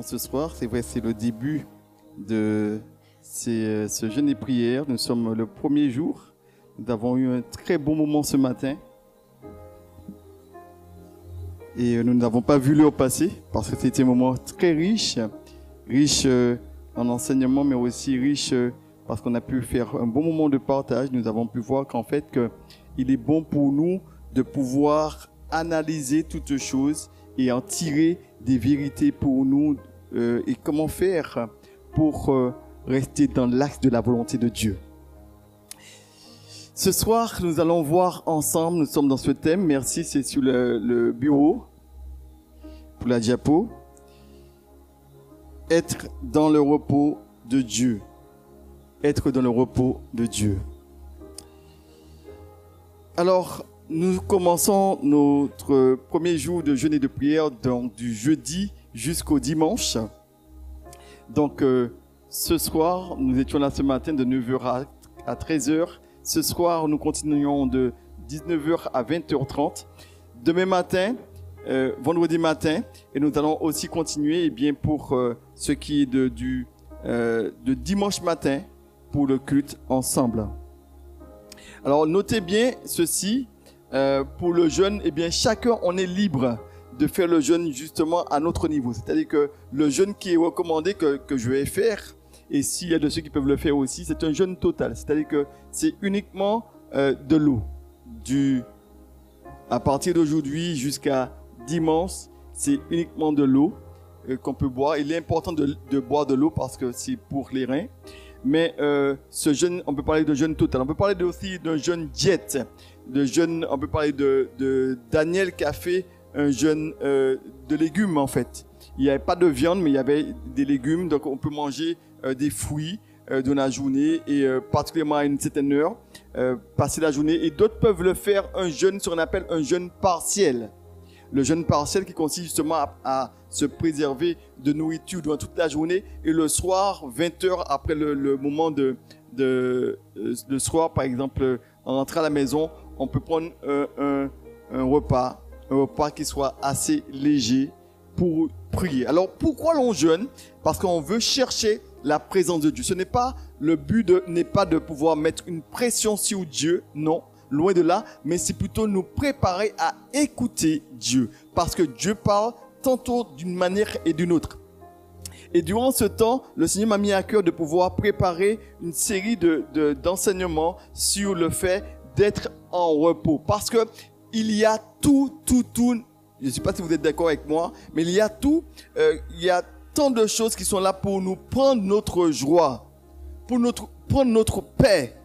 ce soir. C'est vrai, c'est le début de ce jeûne et prière. Nous sommes le premier jour. Nous avons eu un très bon moment ce matin. Et nous n'avons pas vu l'heure passer parce que c'était un moment très riche en enseignement, mais aussi riche parce qu'on a pu faire un bon moment de partage. Nous avons pu voir qu'en fait, il est bon pour nous de pouvoir analyser toutes choses et en tirer des vérités pour nous et comment faire pour rester dans l'axe de la volonté de Dieu. Ce soir, nous allons voir ensemble, nous sommes dans ce thème, merci, c'est sur le bureau, pour la diapo, être dans le repos de Dieu. Être dans le repos de Dieu. Alors, nous commençons notre premier jour de jeûne et de prière, donc du jeudi jusqu'au dimanche. Donc, ce soir, nous étions là ce matin de 9h à 13h. Ce soir, nous continuons de 19h à 20h30. Demain matin, vendredi matin, et nous allons aussi continuer pour ce qui est de dimanche matin pour le culte ensemble. Alors, notez bien ceci, pour le jeûne, chacun, on est libre de faire le jeûne justement à notre niveau. C'est-à-dire que le jeûne qui est recommandé que je vais faire, et s'il y a de ceux qui peuvent le faire aussi, c'est un jeûne total. C'est-à-dire que c'est uniquement de l'eau. À partir d'aujourd'hui jusqu'à dimanche, c'est uniquement de l'eau qu'on peut boire. Il est important de boire de l'eau parce que c'est pour les reins. Mais ce jeûne, on peut parler de jeûne total. On peut parler aussi d'un jeûne diète. On peut parler de Daniel qui a fait un jeûne de légumes en fait. Il n'y avait pas de viande, mais il y avait des légumes. Donc on peut manger des fruits de la journée et particulièrement à une certaine heure, passer la journée. Et d'autres peuvent le faire un jeûne, ce qu'on appelle un jeûne partiel. Le jeûne partiel qui consiste justement à se préserver de nourriture durant toute la journée et le soir, 20 heures après le moment de soir, par exemple, en rentrant à la maison, on peut prendre un repas qui soit assez léger pour prier. Alors pourquoi l'on jeûne? Parce qu'on veut chercher la présence de Dieu. Ce n'est pas le but n'est pas de pouvoir mettre une pression sur Dieu, non, loin de là, mais c'est plutôt nous préparer à écouter Dieu, parce que Dieu parle tantôt d'une manière et d'une autre. Et durant ce temps, le Seigneur m'a mis à cœur de pouvoir préparer une série d'enseignements sur le fait d'être en repos, parce que il y a tout. Je ne sais pas si vous êtes d'accord avec moi, mais il y a tant de choses qui sont là pour nous prendre notre joie, pour prendre notre paix,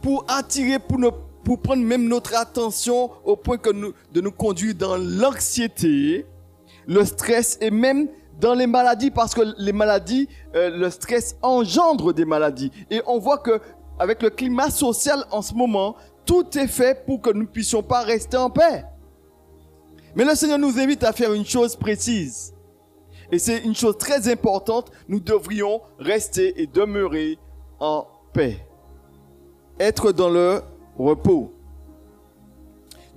pour attirer, pour prendre même notre attention au point de nous conduire dans l'anxiété, le stress et même dans les maladies, parce que les maladies, le stress engendre des maladies. Et on voit que avec le climat social en ce moment, tout est fait pour que nous ne puissions pas rester en paix. Mais le Seigneur nous invite à faire une chose précise. Et c'est une chose très importante, nous devrions rester et demeurer en paix. Être dans le repos.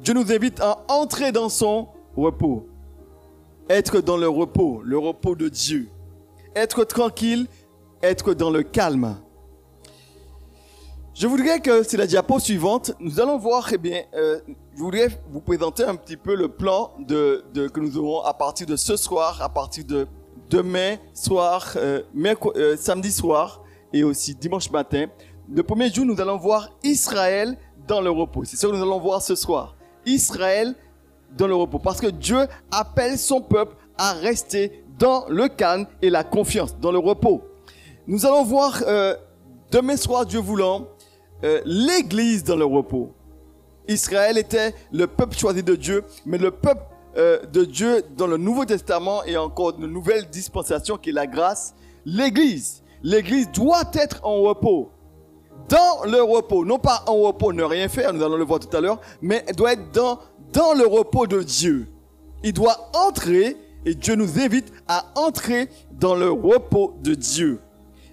Dieu nous invite à entrer dans son repos. Être dans le repos de Dieu. Être tranquille, être dans le calme. Je voudrais que, c'est la diapo suivante, nous allons voir, je voudrais vous présenter un petit peu le plan que nous aurons à partir de ce soir, à partir de demain soir, samedi soir et aussi dimanche matin. Le premier jour, nous allons voir Israël dans le repos. C'est ce que nous allons voir ce soir. Israël dans le repos. Parce que Dieu appelle son peuple à rester dans le calme et la confiance, dans le repos. Nous allons voir demain soir, Dieu voulant, l'Église dans le repos. Israël était le peuple choisi de Dieu, mais le peuple de Dieu dans le Nouveau Testament et encore une nouvelle dispensation qui est la grâce, l'Église doit être en repos. Dans le repos, non pas en repos, ne rien faire, nous allons le voir tout à l'heure, mais elle doit être dans le repos de Dieu. Il doit entrer, et Dieu nous invite à entrer dans le repos de Dieu.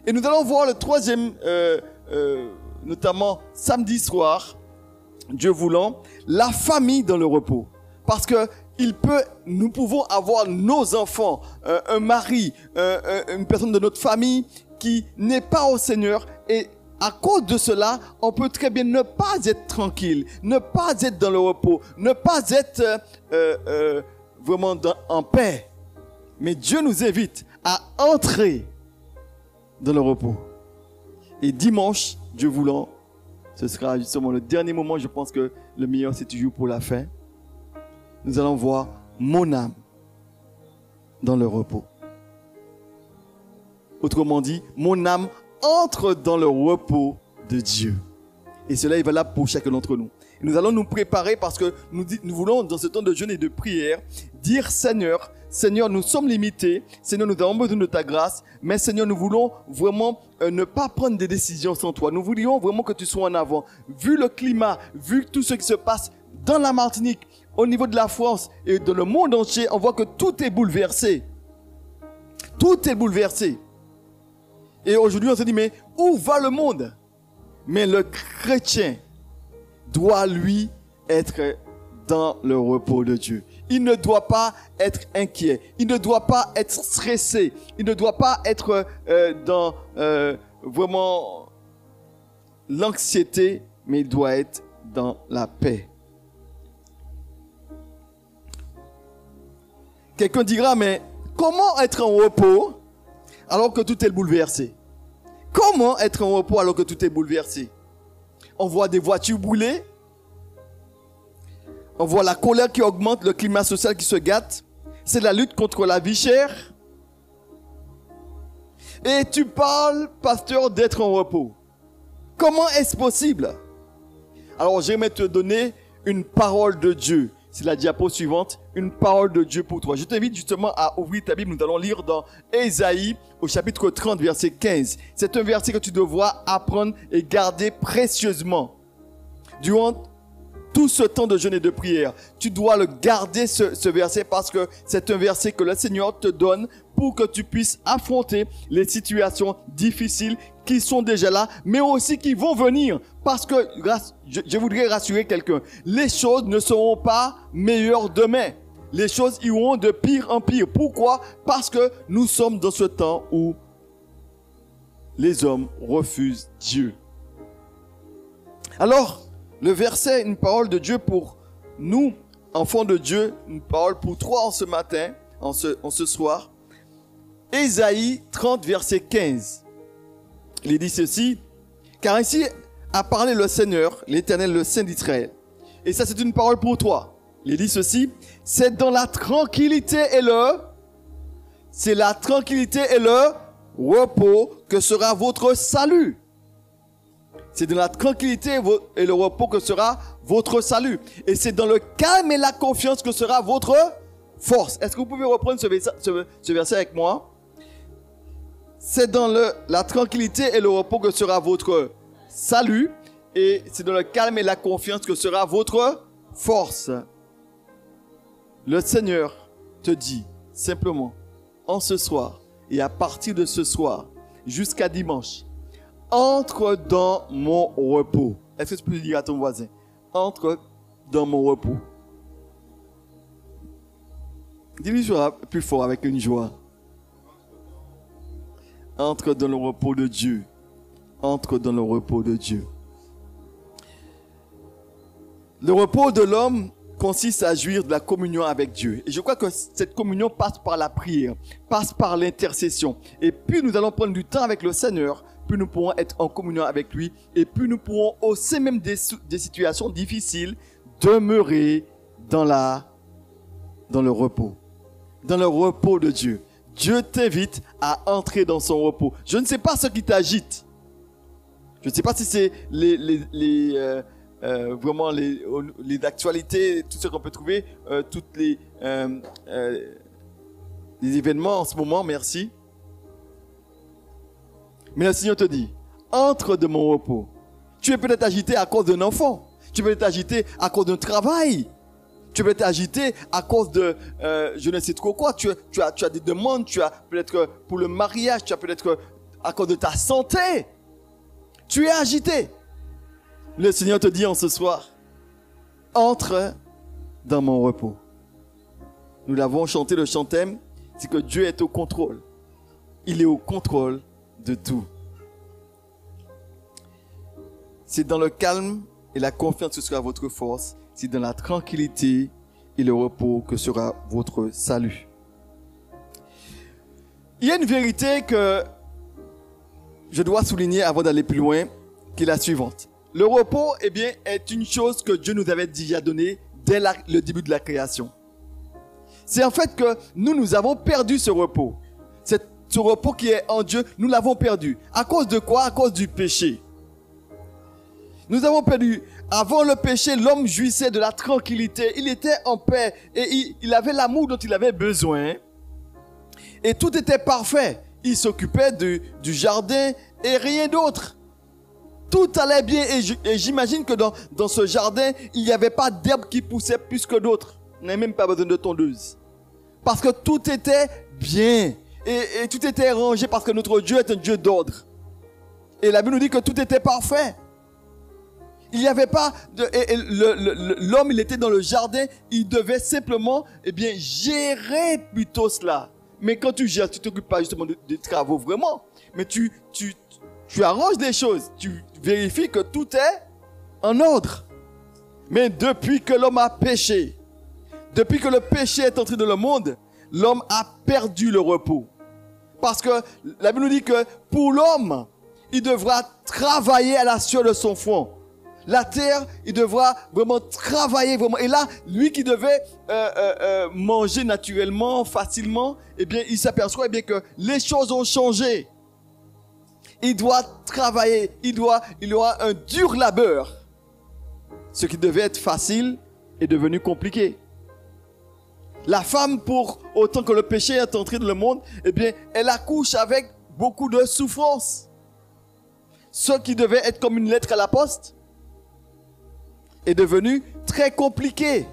Et nous allons voir le troisième, notamment samedi soir, Dieu voulant, la famille dans le repos. Parce que nous pouvons avoir nos enfants, un mari, une personne de notre famille qui n'est pas au Seigneur, et à cause de cela, on peut très bien ne pas être tranquille, ne pas être dans le repos, ne pas être vraiment en paix. Mais Dieu nous invite à entrer dans le repos. Et dimanche, Dieu voulant, ce sera justement le dernier moment. Je pense que le meilleur, c'est toujours pour la fin. Nous allons voir mon âme dans le repos. Autrement dit, mon âme entre dans le repos de Dieu. Et cela est valable pour chacun d'entre nous. Et nous allons nous préparer parce que nous voulons, dans ce temps de jeûne et de prière, dire Seigneur, nous sommes limités. Seigneur, nous avons besoin de ta grâce. Mais Seigneur, nous voulons vraiment ne pas prendre des décisions sans toi. Nous voulions vraiment que tu sois en avant. Vu le climat, vu tout ce qui se passe dans la Martinique, au niveau de la France et dans le monde entier, on voit que tout est bouleversé. Tout est bouleversé. Et aujourd'hui, on se dit, mais où va le monde? Mais le chrétien doit, lui, être dans le repos de Dieu. Il ne doit pas être inquiet. Il ne doit pas être stressé. Il ne doit pas être dans vraiment l'anxiété, mais il doit être dans la paix. Quelqu'un dira, mais comment être en repos alors que tout est bouleversé? Comment être en repos alors que tout est bouleversé? On voit des voitures brûlées. On voit la colère qui augmente, le climat social qui se gâte. C'est la lutte contre la vie chère. Et tu parles, pasteur, d'être en repos. Comment est-ce possible? Alors, j'aimerais te donner une parole de Dieu. C'est la diapo suivante, une parole de Dieu pour toi. Je t'invite justement à ouvrir ta Bible. Nous allons lire dans Ésaïe au chapitre 30, verset 15. C'est un verset que tu devras apprendre et garder précieusement. Durant tout ce temps de jeûne et de prière, tu dois le garder ce verset parce que c'est un verset que le Seigneur te donne pour que tu puisses affronter les situations difficiles qui sont déjà là, mais aussi qui vont venir. Parce que, je voudrais rassurer quelqu'un, les choses ne seront pas meilleures demain. Les choses iront de pire en pire. Pourquoi? Parce que nous sommes dans ce temps où les hommes refusent Dieu. Alors, le verset, une parole de Dieu pour nous, enfants de Dieu, une parole pour toi en ce matin, en ce soir. Ésaïe 30, verset 15. Il dit ceci, car ainsi a parlé le Seigneur, l'Éternel, le Saint d'Israël. Et ça, c'est une parole pour toi. Il dit ceci, c'est dans la tranquillité et le repos que sera votre salut. C'est dans la tranquillité et le repos que sera votre salut. Et c'est dans le calme et la confiance que sera votre force. Est-ce que vous pouvez reprendre ce verset avec moi? C'est dans la tranquillité et le repos que sera votre salut. Et c'est dans le calme et la confiance que sera votre force. Le Seigneur te dit simplement, en ce soir, et à partir de ce soir, jusqu'à dimanche, entre dans mon repos. Est-ce que tu peux dire à ton voisin, entre dans mon repos? Dis-lui plus fort avec une joie. Entre dans le repos de Dieu. Entre dans le repos de Dieu. Le repos de l'homme consiste à jouir de la communion avec Dieu. Et je crois que cette communion passe par la prière, passe par l'intercession. Et plus nous allons prendre du temps avec le Seigneur, plus nous pourrons être en communion avec lui. Et plus nous pourrons, au sein même des situations difficiles, demeurer dans le repos. Dans le repos de Dieu. Dieu t'invite à entrer dans son repos. Je ne sais pas ce qui t'agite. Je ne sais pas si c'est vraiment les actualités, tout ce qu'on peut trouver, tous les événements en ce moment, merci. Mais le Seigneur te dit, entre dans mon repos. Tu es peut-être agité à cause d'un enfant. Tu peux être agité à cause d'un travail. Tu peux être agité à cause de je ne sais trop quoi. Tu as des demandes. Tu as peut-être pour le mariage. Tu as peut-être à cause de ta santé. Tu es agité. Le Seigneur te dit en ce soir, entre dans mon repos. nous l'avons chanté, le chantème, c'est que Dieu est au contrôle. Il est au contrôle de tout. C'est dans le calme et la confiance que sera votre force. C'est dans la tranquillité et le repos que sera votre salut. Il y a une vérité que je dois souligner avant d'aller plus loin, qui est la suivante. Le repos, eh bien, est une chose que Dieu nous avait déjà donnée dès le début de la création. C'est en fait que nous avons perdu ce repos. Ce repos qui est en Dieu, nous l'avons perdu. À cause de quoi? À cause du péché. Nous avons perdu. Avant le péché, l'homme jouissait de la tranquillité. Il était en paix et il avait l'amour dont il avait besoin. Et tout était parfait. Il s'occupait du jardin et rien d'autre. Tout allait bien et j'imagine que dans ce jardin, il n'y avait pas d'herbe qui poussait plus que d'autres. On n'a même pas besoin de tondeuse. Parce que tout était bien et tout était rangé parce que notre Dieu est un Dieu d'ordre. Et la Bible nous dit que tout était parfait. Il n'y avait pas l'homme, il était dans le jardin, il devait simplement gérer plutôt cela. Mais quand tu gères, tu ne t'occupes pas justement des travaux vraiment. Mais tu arranges les choses. Tu vérifies que tout est en ordre. Mais depuis que l'homme a péché, depuis que le péché est entré dans le monde, l'homme a perdu le repos. Parce que la Bible nous dit que pour l'homme, il devra travailler à la sueur de son front. La terre, il devra vraiment travailler vraiment. Et là, lui qui devait manger naturellement, facilement, il s'aperçoit que les choses ont changé. Il doit travailler, il aura un dur labeur. Ce qui devait être facile est devenu compliqué. La femme, pour autant que le péché est entré dans le monde, elle accouche avec beaucoup de souffrance. Ce qui devait être comme une lettre à la poste est devenu très compliqué.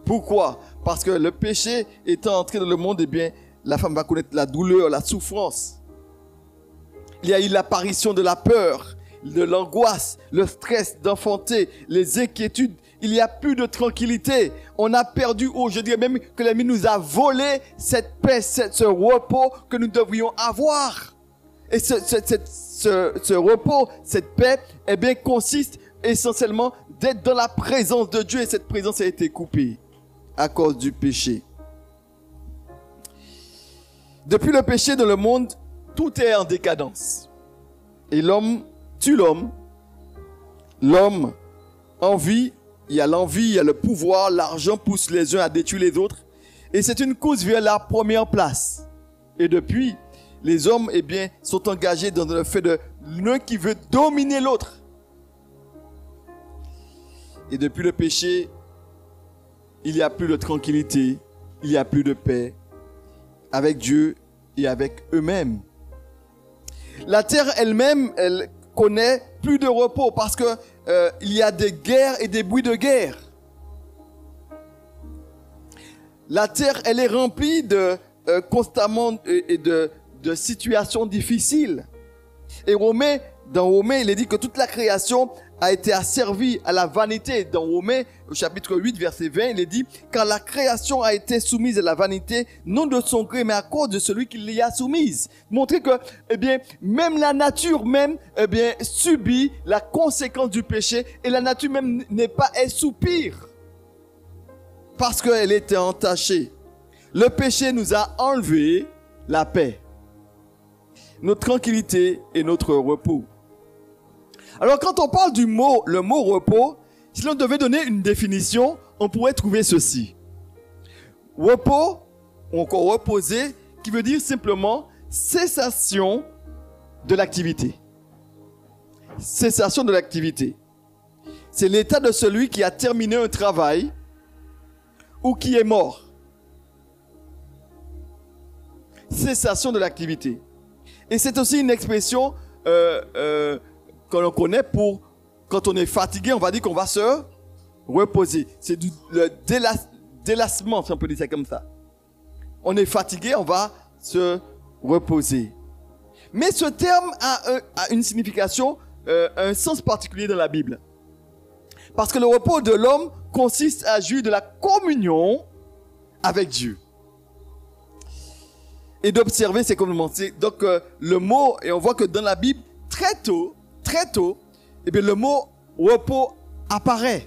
Pourquoi? Parce que le péché étant entré dans le monde, la femme va connaître la douleur, la souffrance. Il y a eu l'apparition de la peur, de l'angoisse, le stress d'enfanter, les inquiétudes. Il n'y a plus de tranquillité. On a perdu, je dirais même que l'ennemi nous a volé cette paix, ce repos que nous devrions avoir. Et ce repos, cette paix, consiste essentiellement d'être dans la présence de Dieu. Et cette présence a été coupée à cause du péché. Depuis le péché dans le monde, tout est en décadence. Et l'homme tue l'homme. L'homme envie, il y a l'envie, il y a le pouvoir, l'argent pousse les uns à détruire les autres. Et c'est une course vers la première place. Et depuis, les hommes sont engagés dans le fait de l'un qui veut dominer l'autre. Et depuis le péché, il n'y a plus de tranquillité, il n'y a plus de paix avec Dieu et avec eux-mêmes. La terre elle-même, elle connaît plus de repos parce que il y a des guerres et des bruits de guerre. La terre, elle est remplie de constamment et de situations difficiles. Et dans Romains, il est dit que toute la création a été asservie à la vanité. Dans Romains, au chapitre 8, verset 20, il est dit « Car la création a été soumise à la vanité, non de son gré, mais à cause de celui qui l'y a soumise. » Montrer que, même la nature même, subit la conséquence du péché et la nature même n'est pas, elle soupire parce qu'elle était entachée. Le péché nous a enlevé la paix, notre tranquillité et notre repos. Alors quand on parle le mot repos, si l'on devait donner une définition, on pourrait trouver ceci. Repos, ou encore reposer, qui veut dire simplement cessation de l'activité. Cessation de l'activité. C'est l'état de celui qui a terminé un travail ou qui est mort. Cessation de l'activité. Et c'est aussi une expression que l'on connaît pour, quand on est fatigué, on va dire qu'on va se reposer. C'est le délassement, si on peut dire ça comme ça. On est fatigué, on va se reposer. Mais ce terme a une signification, un sens particulier dans la Bible. Parce que le repos de l'homme consiste à jouir de la communion avec Dieu. Et d'observer ses commandements. Donc le mot, et on voit que dans la Bible, très tôt, eh bien, le mot repos apparaît.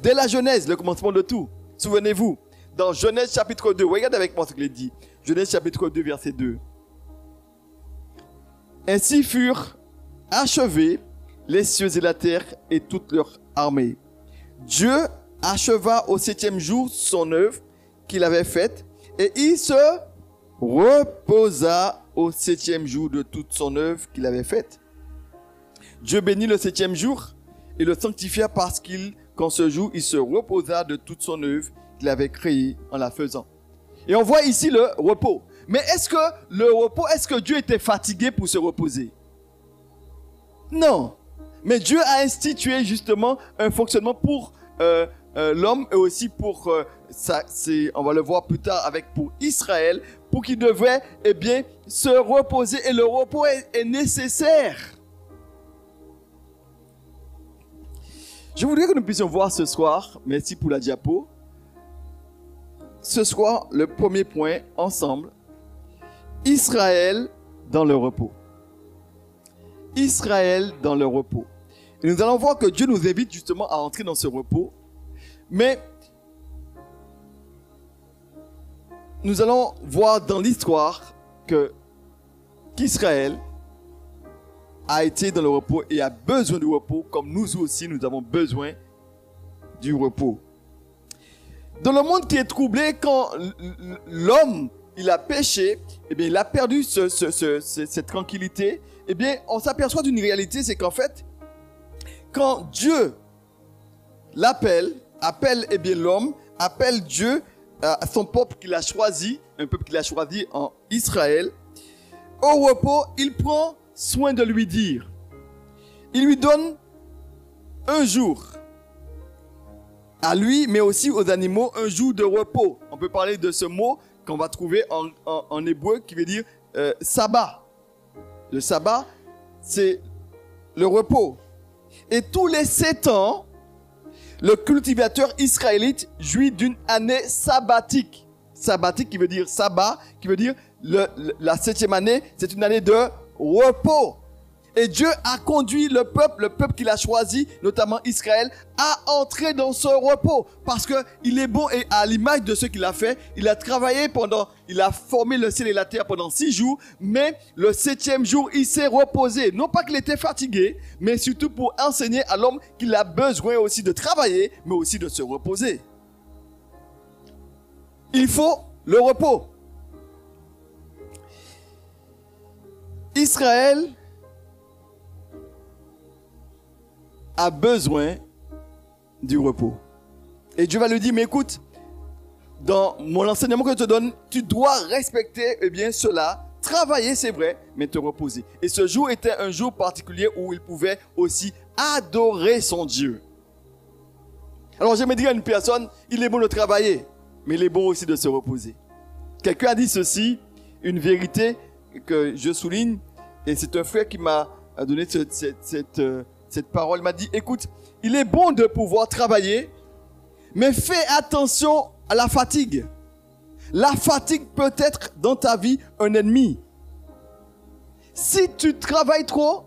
Dès la Genèse, le commencement de tout. Souvenez-vous, dans Genèse chapitre 2, regardez avec moi ce qu'il est dit. Genèse chapitre 2, verset 2. Ainsi furent achevés les cieux et la terre et toute leur armée. Dieu acheva au 7e jour son œuvre qu'il avait faite et il se reposa au 7e jour de toute son œuvre qu'il avait faite. Dieu bénit le 7e jour et le sanctifia parce qu'en ce jour, il se reposa de toute son œuvre qu'il avait créée en la faisant. Et on voit ici le repos. Mais est-ce que Dieu était fatigué pour se reposer? Non. Mais Dieu a institué justement un fonctionnement pour l'homme et aussi pour, on va le voir plus tard pour Israël, pour qu'il devait se reposer. Et le repos est nécessaire. Je voudrais que nous puissions voir ce soir, merci pour la diapo, ce soir le premier point ensemble, Israël dans le repos. Israël dans le repos. Et nous allons voir que Dieu nous invite justement à entrer dans ce repos. Mais nous allons voir dans l'histoire qu'Israël a été dans le repos et a besoin du repos, comme nous aussi nous avons besoin du repos. Dans le monde qui est troublé, quand l'homme il a péché, il a perdu cette tranquillité. On s'aperçoit d'une réalité, c'est qu'en fait, quand Dieu appelle l'homme, appelle Dieu à son peuple qu'il a choisi, un peuple qu'il a choisi en Israël, au repos, il prend soin de lui dire. Il lui donne un jour à lui, mais aussi aux animaux, un jour de repos. On peut parler de ce mot qu'on va trouver en hébreu qui veut dire sabbat. Le sabbat, c'est le repos. Et tous les 7 ans, le cultivateur israélite jouit d'une année sabbatique. Sabbatique qui veut dire sabbat, qui veut dire la 7e année, c'est une année de repos. Et Dieu a conduit le peuple qu'il a choisi, notamment Israël, à entrer dans ce repos. Parce qu'il est bon et à l'image de ce qu'il a fait, il a travaillé il a formé le ciel et la terre pendant 6 jours, mais le 7e jour, il s'est reposé. Non pas qu'il était fatigué, mais surtout pour enseigner à l'homme qu'il a besoin aussi de travailler, mais aussi de se reposer. Il faut le repos. Israël a besoin du repos. Et Dieu va lui dire, mais écoute, dans mon enseignement que je te donne, tu dois respecter cela, travailler c'est vrai, mais te reposer. Et ce jour était un jour particulier où il pouvait aussi adorer son Dieu. Alors j'aimerais dire à une personne, il est bon de travailler, mais il est bon aussi de se reposer. Quelqu'un a dit ceci, une vérité que je souligne, et c'est un frère qui m'a donné cette parole, m'a dit, écoute, il est bon de pouvoir travailler, mais fais attention à la fatigue. La fatigue peut être dans ta vie un ennemi. Si tu travailles trop,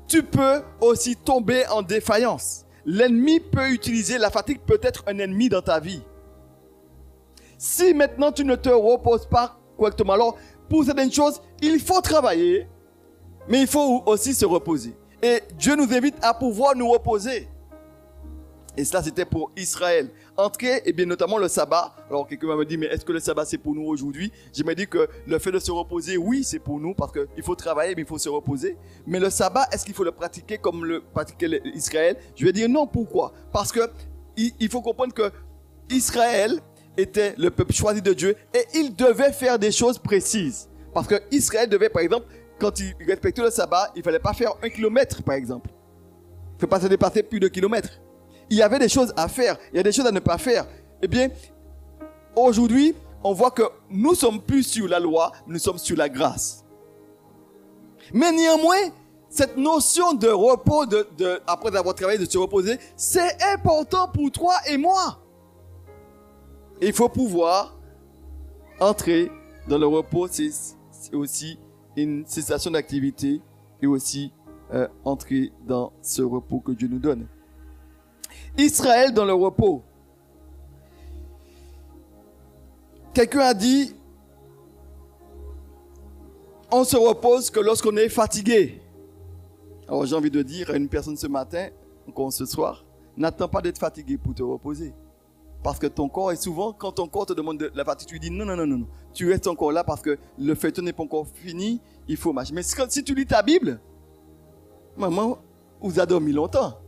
tu peux aussi tomber en défaillance. L'ennemi peut utiliser, la fatigue peut être un ennemi dans ta vie. Si maintenant tu ne te reposes pas correctement, alors pour certaines choses, il faut travailler, mais il faut aussi se reposer. Et Dieu nous invite à pouvoir nous reposer. Et cela, c'était pour Israël. Entrer, et bien notamment le sabbat. Alors, quelqu'un m'a dit, mais est-ce que le sabbat, c'est pour nous aujourd'hui? Je me dis que le fait de se reposer, oui, c'est pour nous, parce qu'il faut travailler, mais il faut se reposer. Mais le sabbat, est-ce qu'il faut le pratiquer comme le pratiquait Israël? Je vais dire non, pourquoi? Parce que il faut comprendre que Israël était le peuple choisi de Dieu, et il devait faire des choses précises. Parce que Israël devait, par exemple, quand il respectait le sabbat, il ne fallait pas faire 1 kilomètre, par exemple. Il ne faut pas se dépasser plus de kilomètres. Il y avait des choses à faire, il y a des choses à ne pas faire. Eh bien, aujourd'hui, on voit que nous ne sommes plus sur la loi, nous sommes sur la grâce. Mais néanmoins, cette notion de repos, après avoir travaillé, de se reposer, c'est important pour toi et moi. Il faut pouvoir entrer dans le repos, c'est aussi une cessation d'activité et aussi entrer dans ce repos que Dieu nous donne. Israël dans le repos. Quelqu'un a dit, on se repose que lorsqu'on est fatigué. Alors j'ai envie de dire à une personne ce matin, encore ce soir, n'attends pas d'être fatigué pour te reposer. Parce que ton corps, et souvent, quand ton corps te demande de la fatigue, tu dis non. Tu restes encore là parce que le feuilleton n'est pas encore fini, il faut marcher. Mais si tu lis ta Bible, maman vous a dormi longtemps.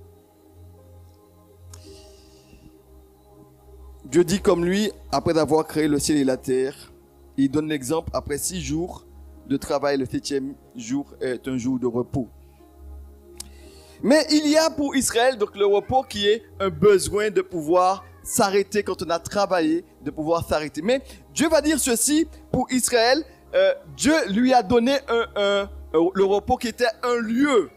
Dieu dit comme lui, après avoir créé le ciel et la terre, il donne l'exemple, après 6 jours de travail, le 7e jour est un jour de repos. Mais il y a pour Israël donc le repos qui est un besoin de pouvoir s'arrêter quand on a travaillé, de pouvoir s'arrêter. Mais Dieu va dire ceci pour Israël, Dieu lui a donné le repos qui était un lieu.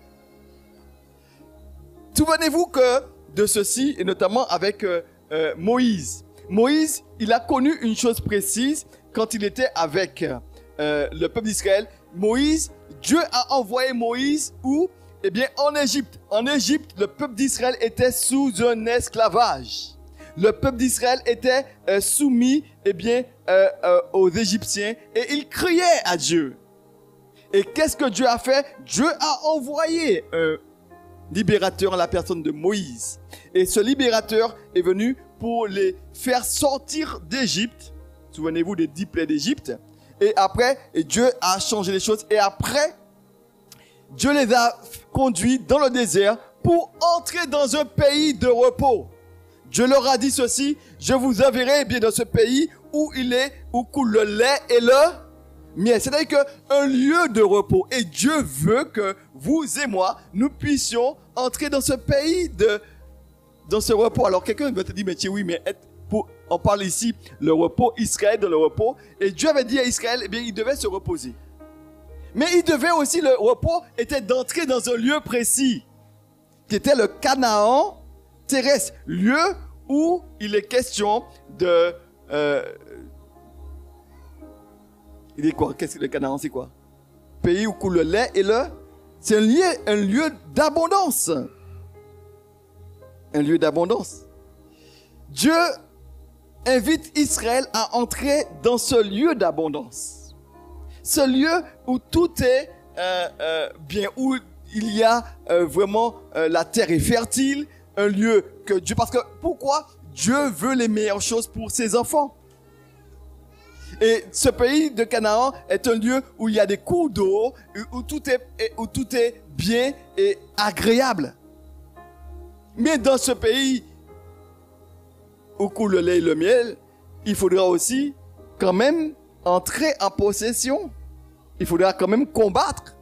Souvenez-vous que de ceci, et notamment avec Moïse. Moïse, il a connu une chose précise quand il était avec le peuple d'Israël. Moïse, Dieu a envoyé Moïse où? Eh bien, en Égypte. En Égypte, le peuple d'Israël était sous un esclavage. Le peuple d'Israël était soumis, eh bien, aux Égyptiens et il criait à Dieu. Et qu'est-ce que Dieu a fait? Dieu a envoyé un libérateur en la personne de Moïse. Et ce libérateur est venu pour les faire sortir d'Égypte. Souvenez-vous des 10 plaies d'Égypte. Et après, Dieu a changé les choses. Et après, Dieu les a conduits dans le désert pour entrer dans un pays de repos. Dieu leur a dit ceci, je vous enverrai bien dans ce pays où coule le lait et le miel. C'est-à-dire qu'un lieu de repos. Et Dieu veut que vous et moi, nous puissions entrer dans ce pays dans ce repos. Alors quelqu'un va te dire, mais oui, mais on parle ici le repos, Israël dans le repos. Et Dieu avait dit à Israël, eh bien, il devait se reposer. Mais il devait aussi, le repos était d'entrer dans un lieu précis, qui était le Canaan terrestre, lieu où il est question de... il est quoi? Qu'est-ce que le Canaan, c'est quoi? Pays où coule le lait et le... C'est un lieu d'abondance. Un lieu d'abondance. Dieu invite Israël à entrer dans ce lieu d'abondance. Ce lieu où tout est bien, où il y a vraiment la terre est fertile, un lieu que Dieu... Parce que pourquoi? Dieu veut les meilleures choses pour ses enfants. Et ce pays de Canaan est un lieu où il y a des cours d'eau, où tout est bien et agréable. Mais dans ce pays où coule le lait et le miel, il faudra aussi quand même entrer en possession. Il faudra quand même combattre.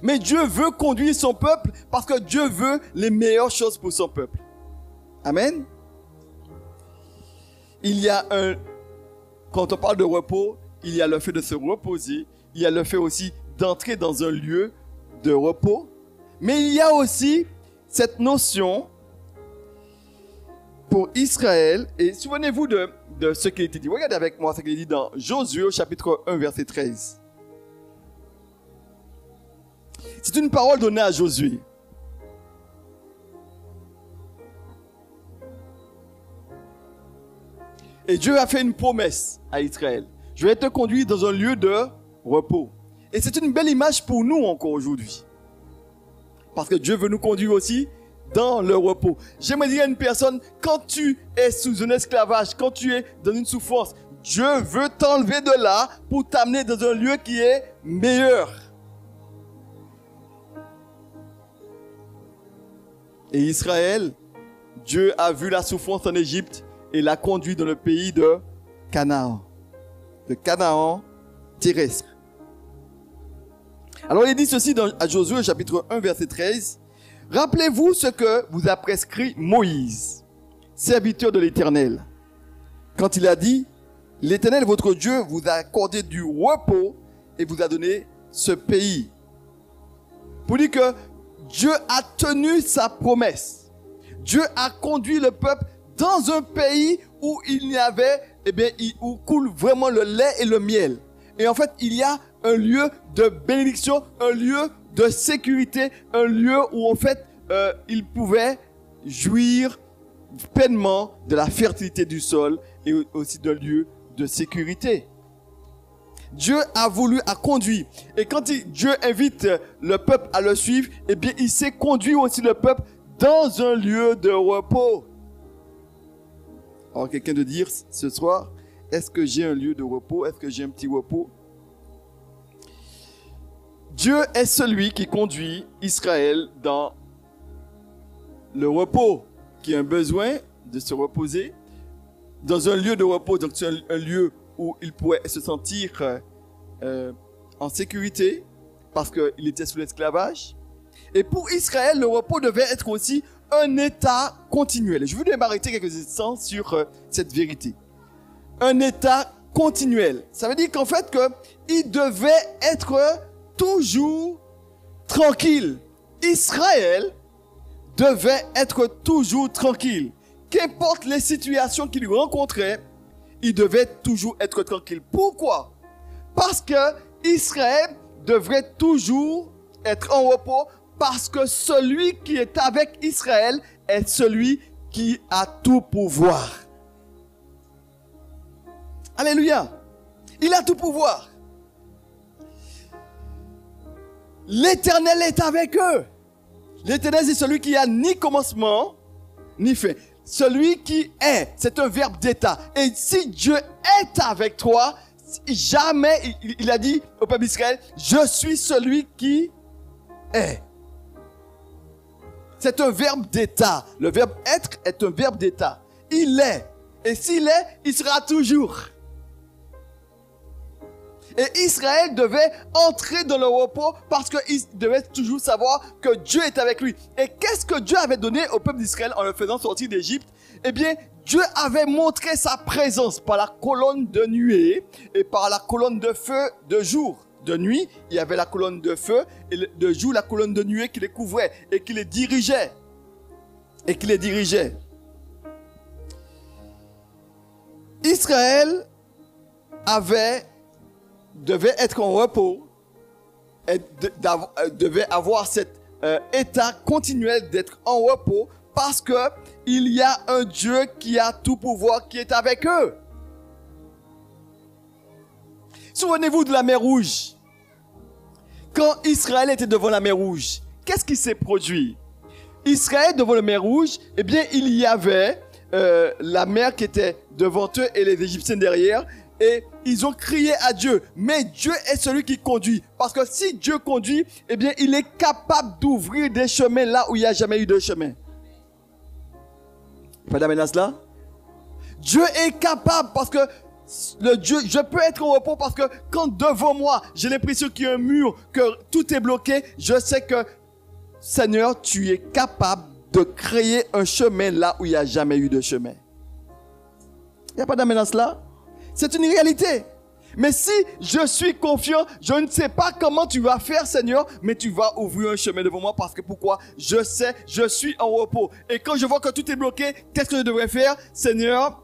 Mais Dieu veut conduire son peuple parce que Dieu veut les meilleures choses pour son peuple. Amen. Quand on parle de repos, il y a le fait de se reposer. Il y a le fait aussi d'entrer dans un lieu de repos. Mais il y a aussi cette notion pour Israël. Et souvenez-vous de ce qui a été dit. Regardez avec moi ce qui est dit dans Josué au chapitre 1, verset 13. C'est une parole donnée à Josué. Et Dieu a fait une promesse à Israël. Je vais te conduire dans un lieu de repos. Et c'est une belle image pour nous encore aujourd'hui. Parce que Dieu veut nous conduire aussi dans le repos. J'aimerais dire à une personne, quand tu es sous un esclavage, quand tu es dans une souffrance, Dieu veut t'enlever de là pour t'amener dans un lieu qui est meilleur. Et Israël, Dieu a vu la souffrance en Égypte et l'a conduit dans le pays de Canaan. De Canaan terrestre. Alors il dit ceci à Josué chapitre 1 verset 13. Rappelez-vous ce que vous a prescrit Moïse, serviteur de l'Éternel. Quand il a dit, l'Éternel votre Dieu vous a accordé du repos et vous a donné ce pays. Pour dire que Dieu a tenu sa promesse. Dieu a conduit le peuple dans un pays où il y avait, où coule vraiment le lait et le miel. Et en fait, il y a un lieu de bénédiction, un lieu de sécurité, un lieu où en fait, il pouvait jouir pleinement de la fertilité du sol et aussi d'un lieu de sécurité. Dieu a conduit. Et quand Dieu invite le peuple à le suivre, il sait conduire aussi le peuple dans un lieu de repos. Alors, quelqu'un de dire ce soir, est-ce que j'ai un lieu de repos? Est-ce que j'ai un petit repos? Dieu est celui qui conduit Israël dans le repos, qui a un besoin de se reposer dans un lieu de repos. Donc, c'est un lieu où il pourrait se sentir en sécurité parce qu'il était sous l'esclavage. Et pour Israël, le repos devait être aussi un état continuel. Je voudrais m'arrêter quelques instants sur cette vérité. Un état continuel. Ça veut dire qu'en fait, il devait être toujours tranquille. Israël devait être toujours tranquille. Qu'importe les situations qu'il rencontrait, il devait toujours être tranquille. Pourquoi? Parce que Israël devrait toujours être en repos, parce que celui qui est avec Israël est celui qui a tout pouvoir. Alléluia. Il a tout pouvoir. L'Éternel est avec eux. L'Éternel, c'est celui qui a ni commencement, ni fin. Celui qui est, c'est un verbe d'état. Et si Dieu est avec toi, jamais, il a dit au peuple d'Israël, je suis celui qui est. C'est un verbe d'état. Le verbe être est un verbe d'état. Il est. Et s'il est, il sera toujours. Et Israël devait entrer dans le repos parce qu'il devait toujours savoir que Dieu est avec lui. Et qu'est-ce que Dieu avait donné au peuple d'Israël en le faisant sortir d'Égypte? Eh bien, Dieu avait montré sa présence par la colonne de nuée et par la colonne de feu de jour. De nuit, il y avait la colonne de feu et de jour, la colonne de nuée qui les couvrait et qui les dirigeait. Israël devait être en repos et devait avoir cet état continuel d'être en repos parce que il y a un Dieu qui a tout pouvoir qui est avec eux. Souvenez-vous de la mer Rouge. Quand Israël était devant la mer Rouge, qu'est-ce qui s'est produit? Israël devant la mer Rouge, eh bien il y avait la mer qui était devant eux et les Égyptiens derrière. Et ils ont crié à Dieu. Mais Dieu est celui qui conduit. Parce que si Dieu conduit, eh bien, il est capable d'ouvrir des chemins là où il n'y a jamais eu de chemin. Pas d'amener cela? Dieu est capable parce que je peux être au repos parce que quand devant moi, j'ai l'impression qu'il y a un mur, que tout est bloqué, je sais que, Seigneur, tu es capable de créer un chemin là où il n'y a jamais eu de chemin. Il n'y a pas d'amener cela? C'est une réalité. Mais si je suis confiant, je ne sais pas comment tu vas faire, Seigneur, mais tu vas ouvrir un chemin devant moi parce que pourquoi? Je sais, je suis en repos. Et quand je vois que tout est bloqué, qu'est-ce que je devrais faire? Seigneur,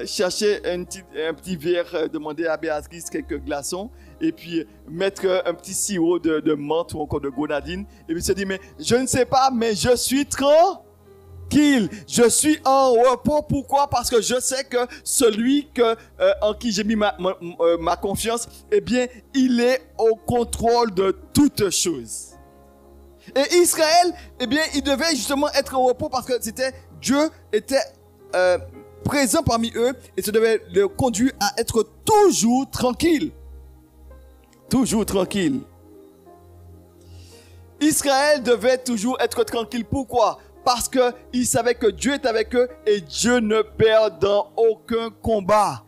chercher un petit verre, demander à Béatrice quelques glaçons et puis mettre un petit sirop de menthe ou encore de grenadine. Et puis se dire, mais je ne sais pas, mais je suis tranquille. Je suis en repos. Pourquoi? Parce que je sais que celui en qui j'ai mis ma confiance, eh bien, il est au contrôle de toutes choses. Et Israël, eh bien, il devait justement être en repos parce que Dieu était présent parmi eux et ça devait le conduire à être toujours tranquille. Toujours tranquille. Israël devait toujours être tranquille. Pourquoi? Parce qu'ils savaient que Dieu est avec eux et Dieu ne perd dans aucun combat.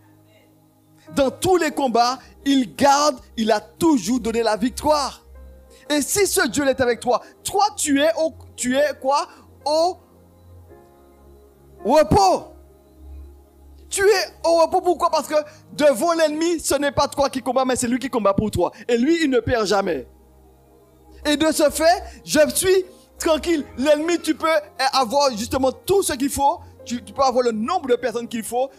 Dans tous les combats, il a toujours donné la victoire. Et si ce Dieu est avec toi, tu es quoi? Au repos. Tu es au repos, pourquoi? Parce que devant l'ennemi, ce n'est pas toi qui combat, mais c'est lui qui combat pour toi. Et lui, il ne perd jamais. Et de ce fait, je suis tranquille. L'ennemi, tu peux avoir justement tout ce qu'il faut. tu peux avoir le nombre de personnes qu'il faut,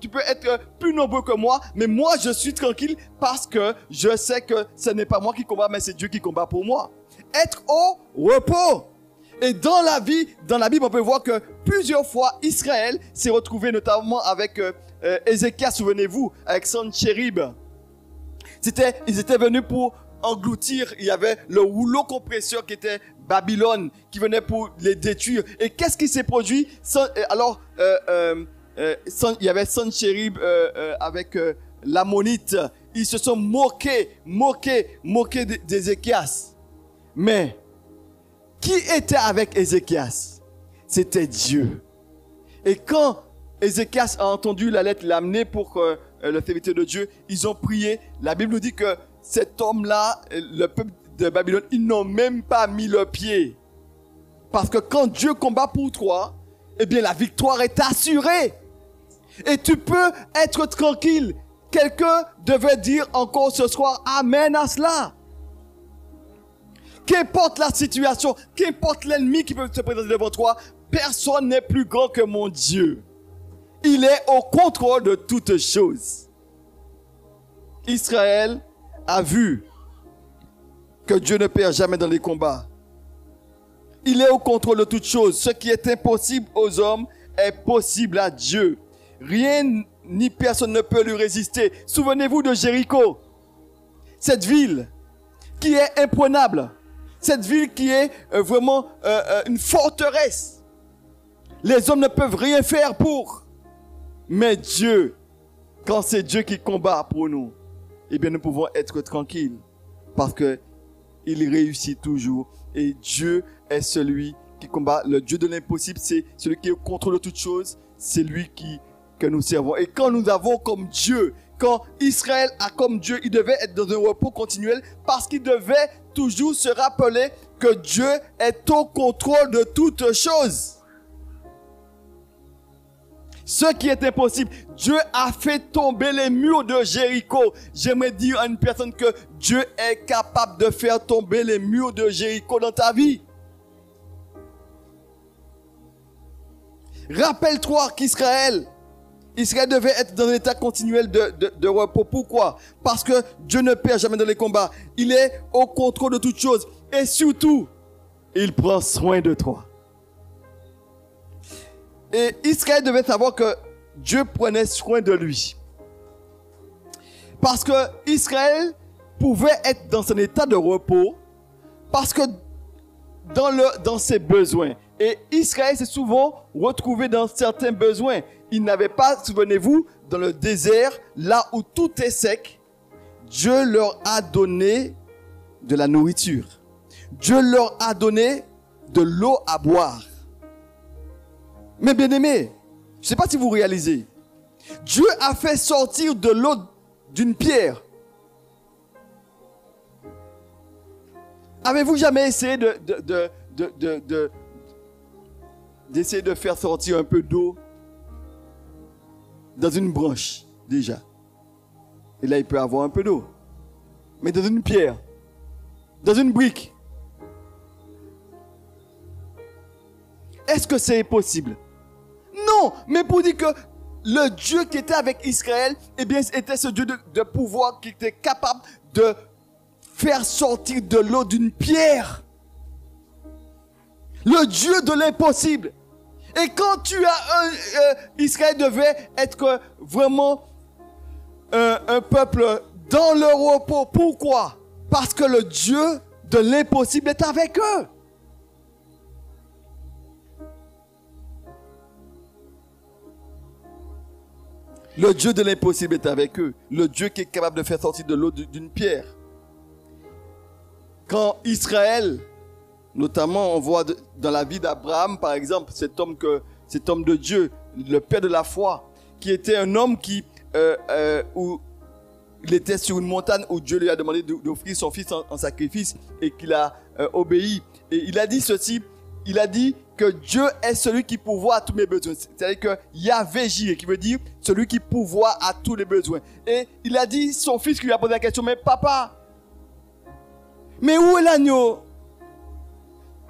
tu peux être plus nombreux que moi, mais moi je suis tranquille parce que je sais que ce n'est pas moi qui combat, mais c'est Dieu qui combat pour moi. Être au repos. Et dans la Bible, on peut voir que plusieurs fois Israël s'est retrouvé notamment avec Ézéchias, souvenez-vous, avec Sennacherib. Ils étaient venus pour engloutir, il y avait le rouleau compresseur qui était Babylone, qui venait pour les détruire. Et qu'est-ce qui s'est produit? Il y avait Sennacherib avec l'Ammonite. Ils se sont moqués d'Ézéchias. Mais qui était avec Ézéchias? C'était Dieu. Et quand Ézéchias a entendu la lettre l'amener pour le serviteur de Dieu, ils ont prié. La Bible nous dit que cet homme-là, le peuple de Babylone, ils n'ont même pas mis le pied. Parce que quand Dieu combat pour toi, eh bien la victoire est assurée. Et tu peux être tranquille. Quelqu'un devait dire encore ce soir amen à cela. Qu'importe la situation, qu'importe l'ennemi qui peut se présenter devant toi, personne n'est plus grand que mon Dieu. Il est au contrôle de toutes choses. Israël a vu que Dieu ne perd jamais dans les combats. Il est au contrôle de toutes choses. Ce qui est impossible aux hommes est possible à Dieu. Rien ni personne ne peut lui résister. Souvenez-vous de Jéricho. Cette ville qui est imprenable. Cette ville qui est vraiment une forteresse. Les hommes ne peuvent rien faire pour. Mais Dieu, quand c'est Dieu qui combat pour nous, eh bien nous pouvons être tranquilles. Parce que il réussit toujours. Et Dieu est celui qui combat. Le Dieu de l'impossible, c'est celui qui est au contrôle de toutes choses. C'est lui que nous servons. Et quand nous avons comme Dieu, quand Israël a comme Dieu, il devait être dans un repos continuel parce qu'il devait toujours se rappeler que Dieu est au contrôle de toutes choses. Ce qui est impossible, Dieu a fait tomber les murs de Jéricho. J'aimerais dire à une personne que Dieu est capable de faire tomber les murs de Jéricho dans ta vie. Rappelle-toi qu'Israël devait être dans un état continuel de repos. Pourquoi? Parce que Dieu ne perd jamais dans les combats. Il est au contrôle de toutes choses. Et surtout, il prend soin de toi. Et Israël devait savoir que Dieu prenait soin de lui. Parce que Israël pouvait être dans un état de repos parce que dans ses besoins. Et Israël s'est souvent retrouvé dans certains besoins. Il n'avait pas, souvenez-vous, dans le désert, là où tout est sec, Dieu leur a donné de la nourriture. Dieu leur a donné de l'eau à boire. Mais bien aimé, je ne sais pas si vous réalisez, Dieu a fait sortir de l'eau d'une pierre. Avez-vous jamais essayé d'essayer de faire sortir un peu d'eau dans une branche déjà? Et là, il peut avoir un peu d'eau. Mais dans une pierre, dans une brique, est-ce que c'est possible? Non, mais pour dire que le Dieu qui était avec Israël, eh bien, était ce Dieu de pouvoir qui était capable de faire sortir de l'eau d'une pierre. Le Dieu de l'impossible. Et quand tu as Israël devait être vraiment un peuple dans le repos. Pourquoi? Parce que le Dieu de l'impossible est avec eux. Le Dieu de l'impossible est avec eux. Le Dieu qui est capable de faire sortir de l'eau d'une pierre. Quand Israël, notamment on voit dans la vie d'Abraham par exemple, cet homme de Dieu, le père de la foi, qui était un homme où il était sur une montagne où Dieu lui a demandé d'offrir son fils en sacrifice et qu'il a obéi. Et il a dit ceci, il a dit que Dieu est celui qui pourvoit à tous mes besoins. C'est-à-dire que Yahvé Jireh, qui veut dire celui qui pourvoit à tous les besoins. Et il a dit, son fils qui lui a posé la question, mais papa, mais où est l'agneau?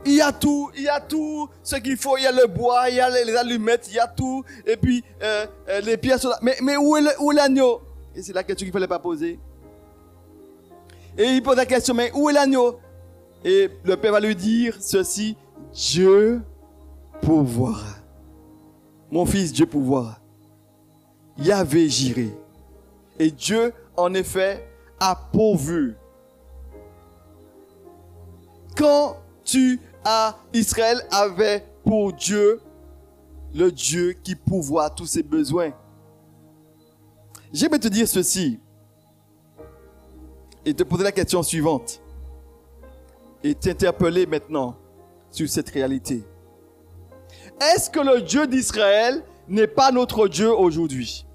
Il y a tout ce qu'il faut. Il y a le bois, il y a les allumettes, il y a tout. Et puis, les pierres sont là. Mais où est l'agneau? Et c'est la question qu'il ne fallait pas poser. Et il pose la question, mais où est l'agneau? Et le Père va lui dire ceci, Dieu pourvoira. Mon fils, Dieu pourvoira. Yahvé Jireh. Et Dieu, en effet, a pourvu. Quand Israël avait pour Dieu le Dieu qui pourvoit tous ses besoins. J'aimerais te dire ceci et te poser la question suivante et t'interpeller maintenant sur cette réalité. Est-ce que le Dieu d'Israël n'est pas notre Dieu aujourd'hui?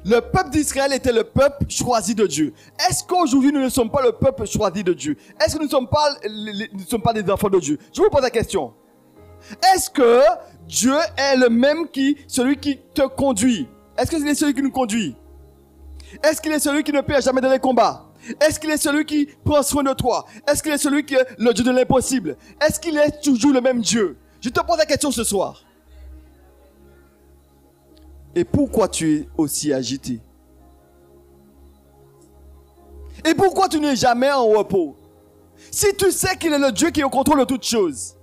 Le peuple d'Israël était le peuple choisi de Dieu. Est-ce qu'aujourd'hui nous ne sommes pas le peuple choisi de Dieu? Est-ce que nous ne sommes pas des enfants de Dieu? Je vous pose la question. Est-ce que Dieu est le même celui qui te conduit? Est-ce que c'est celui qui nous conduit? Est-ce qu'il est celui qui ne perd jamais dans les combats? Est-ce qu'il est celui qui prend soin de toi? Est-ce qu'il est celui qui est le Dieu de l'impossible? Est-ce qu'il est toujours le même Dieu? Je te pose la question ce soir. Et pourquoi tu es aussi agité? Et pourquoi tu n'es jamais en repos? Si tu sais qu'il est le Dieu qui est au contrôle de toutes choses,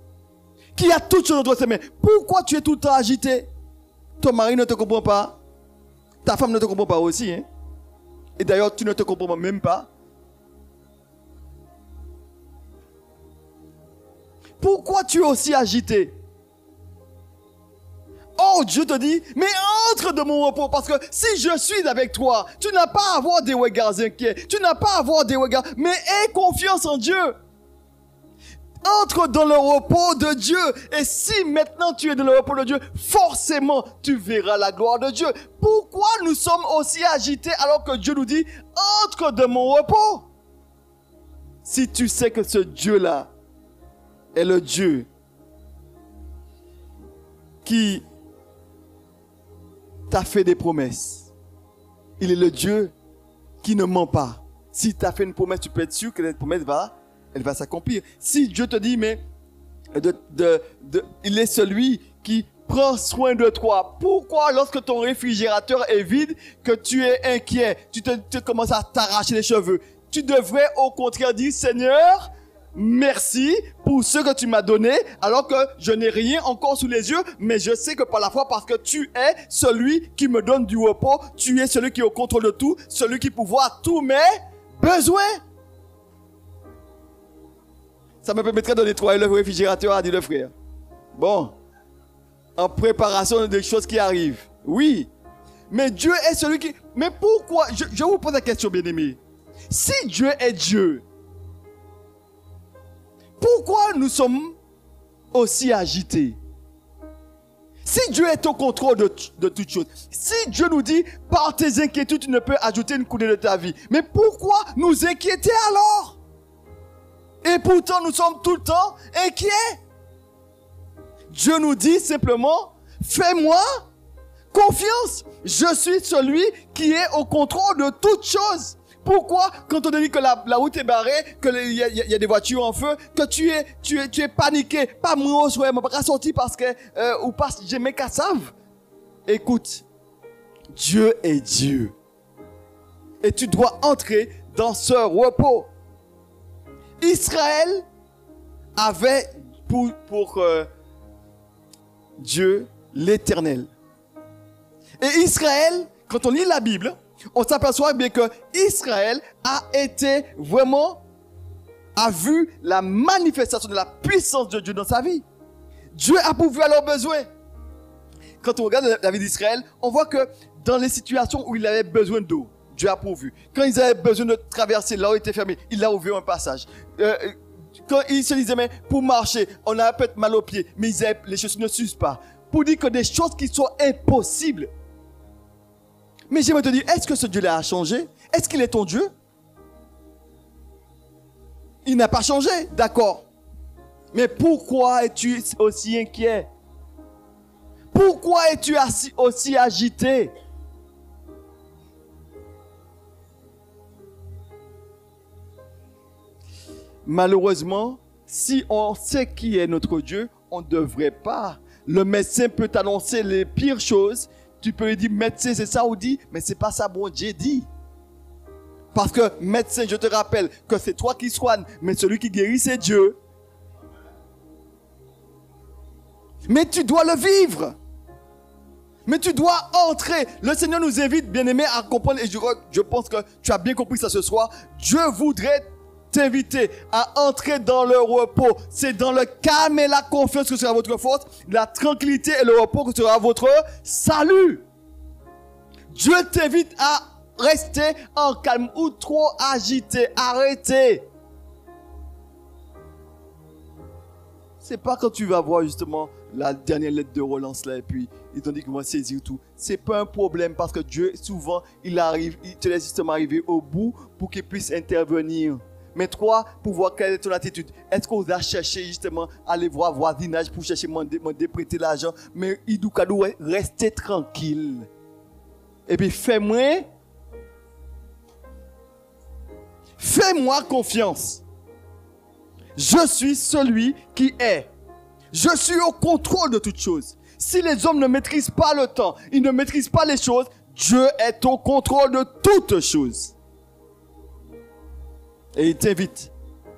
qui a toutes choses entre ses mains, pourquoi tu es tout le temps agité? Ton mari ne te comprend pas. Ta femme ne te comprend pas aussi. Hein? Et d'ailleurs, tu ne te comprends même pas. Pourquoi tu es aussi agité? Oh, Dieu te dit, mais entre de mon repos, parce que si je suis avec toi, tu n'as pas à avoir des regards inquiets, tu n'as pas à avoir des regards, mais aie confiance en Dieu. Entre dans le repos de Dieu. Et si maintenant tu es dans le repos de Dieu, forcément tu verras la gloire de Dieu. Pourquoi nous sommes aussi agités alors que Dieu nous dit, entre de mon repos? Si tu sais que ce Dieu-là est le Dieu qui t'a fait des promesses. Il est le Dieu qui ne ment pas. Si tu as fait une promesse, tu peux être sûr que cette promesse elle va s'accomplir. Si Dieu te dit, mais il est celui qui prend soin de toi. Pourquoi, lorsque ton réfrigérateur est vide, que tu es inquiet, tu commences à t'arracher les cheveux? Tu devrais au contraire dire, Seigneur, merci pour ce que tu m'as donné, alors que je n'ai rien encore sous les yeux, mais je sais que par la foi, parce que tu es celui qui me donne du repos, tu es celui qui est au contrôle de tout, celui qui pourvoit tous mes besoins. Ça me permettrait de nettoyer le réfrigérateur, a dit le frère. Bon, en préparation des choses qui arrivent. Oui, mais Dieu est celui qui... Mais pourquoi? Je vous pose la question, bien-aimés. Si Dieu est Dieu, pourquoi nous sommes aussi agités? Si Dieu est au contrôle de toutes choses, si Dieu nous dit, par tes inquiétudes, tu ne peux ajouter une coudée de ta vie, mais pourquoi nous inquiéter alors? Et pourtant, nous sommes tout le temps inquiets. Dieu nous dit simplement, fais-moi confiance. Je suis celui qui est au contrôle de toutes choses. Pourquoi, quand on te dit que la route est barrée, qu'il y a des voitures en feu, que tu es paniqué, pas moi, je ne pas sortir parce que, ou parce que j'ai mes cassaves. Écoute, Dieu est Dieu. Et tu dois entrer dans ce repos. Israël avait pour Dieu l'Éternel. Et Israël, quand on lit la Bible, on s'aperçoit bien que Israël a vu la manifestation de la puissance de Dieu dans sa vie. Dieu a pourvu à leurs besoins. Quand on regarde la vie d'Israël, on voit que dans les situations où il avait besoin d'eau, Dieu a pourvu. Quand ils avaient besoin de traverser, là où était fermé, il a ouvert un passage. Quand ils se disaient, mais pour marcher, on a peut-être mal aux pieds, mais les chaussures ne s'usent pas. Pour dire que des choses qui sont impossibles. Mais j'aimerais te dire, est-ce que ce Dieu-là a changé? Est-ce qu'il est ton Dieu? Il n'a pas changé, d'accord. Mais pourquoi es-tu aussi inquiet? Pourquoi es-tu aussi agité? Malheureusement, si on sait qui est notre Dieu, on ne devrait pas. Le médecin peut t'annoncer les pires choses. Tu peux lui dire, médecin, c'est ça ou dit, mais c'est pas ça, bon Dieu dit. Parce que médecin, je te rappelle que c'est toi qui soignes, mais celui qui guérit, c'est Dieu. Mais tu dois le vivre. Mais tu dois entrer. Le Seigneur nous invite, bien-aimés, à comprendre. Et je pense que tu as bien compris ça ce soir. Dieu voudrait t'inviter à entrer dans le repos. C'est dans le calme et la confiance que sera votre force, la tranquillité et le repos que sera votre salut. Dieu t'invite à rester en calme ou trop agité. Arrêtez. C'est pas quand tu vas voir justement la dernière lettre de relance là et puis ils t'ont dit qu'ils vont saisir tout. C'est pas un problème parce que Dieu souvent il te laisse justement arriver au bout pour qu'il puisse intervenir. Mais toi, pour voir quelle est ton attitude, est-ce qu'on va chercher justement aller voir voisinage pour chercher demander prêter l'argent, mais il doit rester tranquille. Et puis fais-moi confiance. Je suis celui qui est. Je suis au contrôle de toutes choses. Si les hommes ne maîtrisent pas le temps, ils ne maîtrisent pas les choses, Dieu est au contrôle de toutes choses. Et il t'invite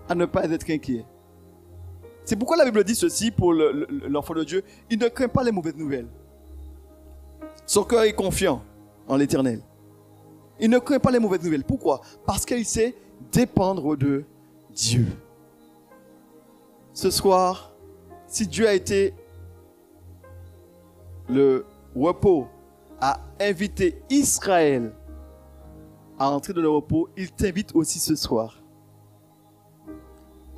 à ne pas être inquiet. C'est pourquoi la Bible dit ceci pour l'enfant de Dieu. Il ne craint pas les mauvaises nouvelles. Son cœur est confiant en l'Éternel. Il ne craint pas les mauvaises nouvelles. Pourquoi? Parce qu'il sait dépendre de Dieu. Ce soir, si Dieu a été le repos, a invité Israël à entrer dans le repos, il t'invite aussi ce soir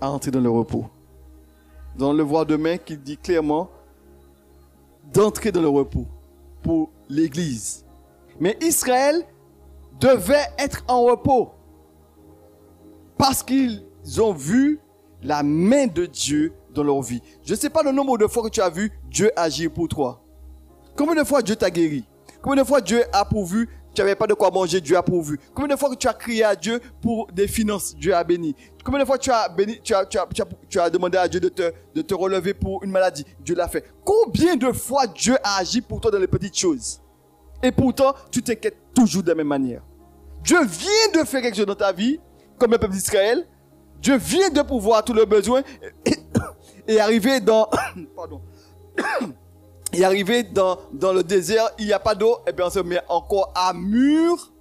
à entrer dans le repos. Dans le voir demain qui dit clairement d'entrer dans le repos pour l'Église. Mais Israël devait être en repos parce qu'ils ont vu la main de Dieu dans leur vie. Je ne sais pas le nombre de fois que tu as vu Dieu agir pour toi. Combien de fois Dieu t'a guéri? Combien de fois Dieu a pourvu? Tu n'avais pas de quoi manger, Dieu a pourvu. Combien de fois que tu as crié à Dieu pour des finances, Dieu a béni. Combien de fois tu as demandé à Dieu de te relever pour une maladie, Dieu l'a fait. Combien de fois Dieu a agi pour toi dans les petites choses? Et pourtant, tu t'inquiètes toujours de la même manière. Dieu vient de faire quelque chose dans ta vie, comme le peuple d'Israël. Dieu vient de pouvoir tous les besoins et arriver dans et arriver dans le désert, il n'y a pas d'eau, et bien on se met encore à mur.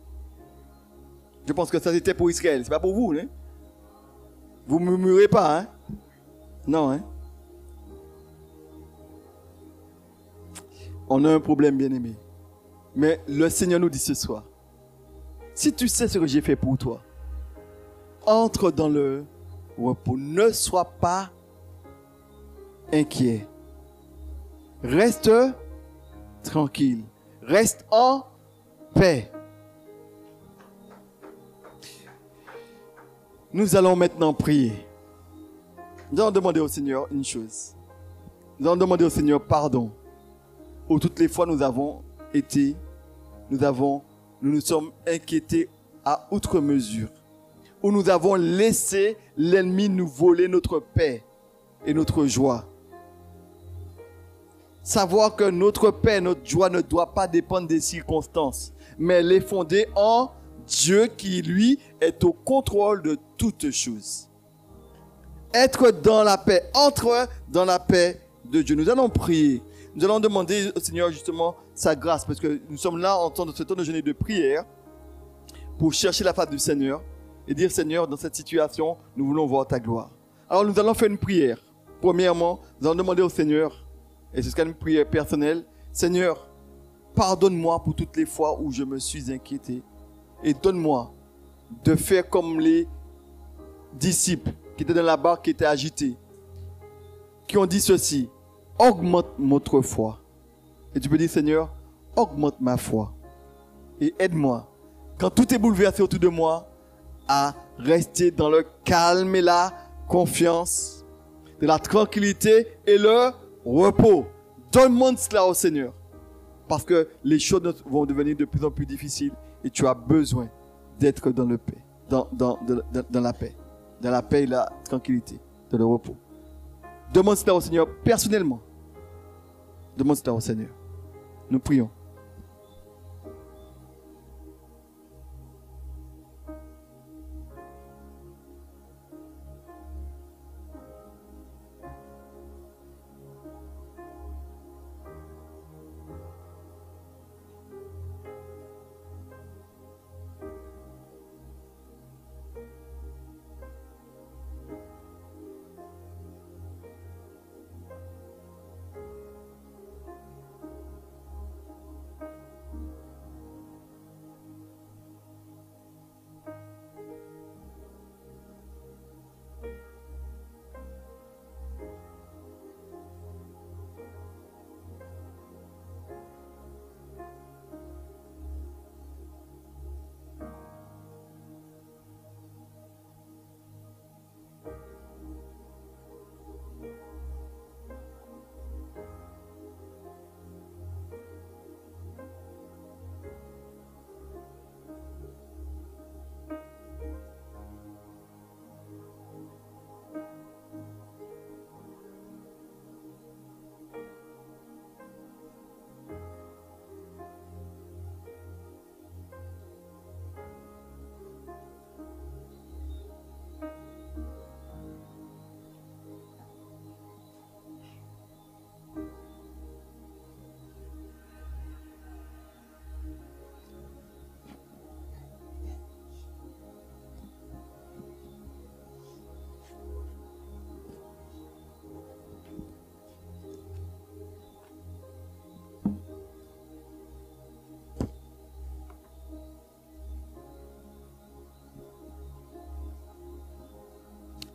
Je pense que ça c'était pour Israël, c'est pas pour vous, hein? Vous murmurez pas, hein? Non, hein? On a un problème, bien-aimé. Mais le Seigneur nous dit ce soir, si tu sais ce que j'ai fait pour toi, entre dans le repos. Ne sois pas inquiet. Reste tranquille. Reste en paix. Nous allons maintenant prier. Nous allons demander au Seigneur une chose. Nous allons demander au Seigneur pardon. Pour toutes les fois nous nous sommes inquiétés à outre mesure. Où nous avons laissé l'ennemi nous voler notre paix et notre joie. Savoir que notre paix, notre joie ne doit pas dépendre des circonstances, mais elle est fondée en Dieu qui, lui, est au contrôle de toutes choses. Être dans la paix, entre dans la paix de Dieu. Nous allons prier. Nous allons demander au Seigneur justement sa grâce, parce que nous sommes là en temps de ce temps de jeûne et de prière pour chercher la face du Seigneur et dire, Seigneur, dans cette situation, nous voulons voir ta gloire. Alors nous allons faire une prière. Premièrement, nous allons demander au Seigneur, et ce sera une prière personnelle, Seigneur, pardonne-moi pour toutes les fois où je me suis inquiété et donne-moi de faire comme les disciples qui étaient dans la barque, qui étaient agités, qui ont dit ceci, augmente notre foi. Et tu peux dire, Seigneur, augmente ma foi et aide-moi, quand tout est bouleversé autour de moi, à rester dans le calme et la confiance, de la tranquillité et le repos. Donne-moi cela au Seigneur. Parce que les choses vont devenir de plus en plus difficiles et tu as besoin d'être dans le paix, dans la paix. Dans la paix et la tranquillité, dans le repos. Demande cela au Seigneur personnellement. Demande cela au Seigneur. Nous prions.